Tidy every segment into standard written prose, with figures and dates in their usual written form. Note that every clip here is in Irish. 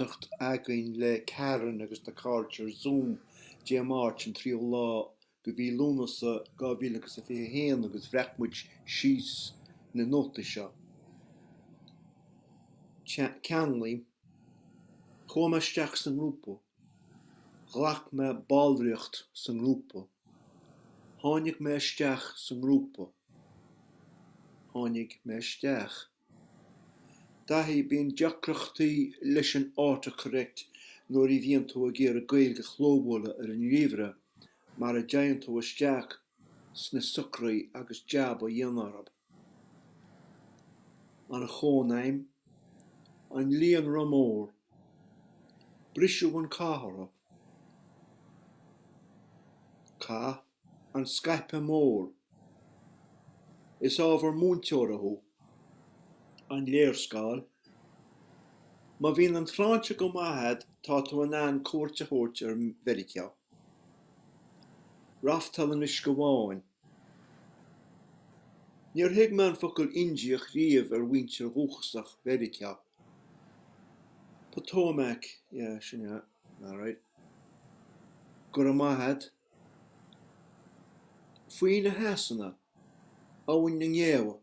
Tátacht againn le Caran agus na Carter Zoom dé March an trío lá go bhí lúnasa 2021 agus bhreachtmuid síos na nóta seo. Ceanlaí, chum isteach san grúpa, ghlach me ballriocht san grúpa, tháinig me isteach san grúpa, tháinig me isteach. Daithí bíonn deacrachtaí leis an áta correct nuair I bhíonn tú a géar a Gaeilge chlóbála ar an ríomhre, mar a deann tú isteach sna sucraí agus deaba dhéanarab. An a chónaim, an líon ramór, brisú an cáthara. Cá, an scaipе mór, is ábhar múnteorathú, an léirscáil. Má bhíonn an tráinte go maithid tá tú an ann cuairte thuirt ar Mheiriceá. Raftalan is go bháin. Níor thuig me an focail indíoch riamh ar bhaintear dhúchasach Mheiriceá. Potomac, sinne, all right. Gur a maithid, faoin na hasanna, áhain na ngeamha,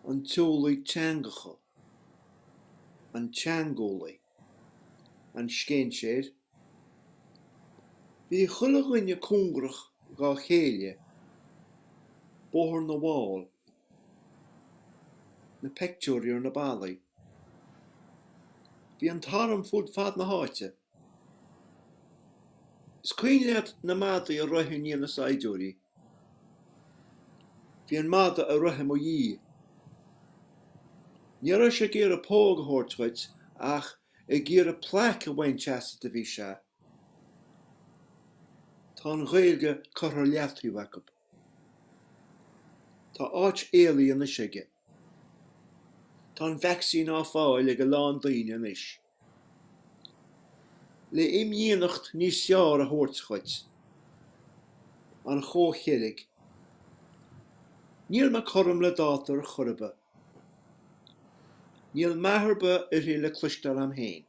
an teolaí teangacha, an teangólaí, an scéinséir. Bhí chuilehhaine cúngrach gá chéile, bóthar na bháil, na pictiúirí ar na ballaí. Bhí an taram fud fad na háite. Is cuoin leat na madaí a roithú níl na saidúirí. Bhí an mada a roithe mo dhí. Ní raibh sé géar a póg a thuirtuid ach I géar a pláic a bhain teasta bhí sé. Tá an Gaeilge curtha leatú acu. Tá áit éalaí ina siige. Tá an vaccín á fáil ag a lán daoine anois. Le imdhíonacht níos seár a thuirtuid. An chóchéilig. Níl me chum le dátar chorba. Níl meathar be ar le cloistear am héin.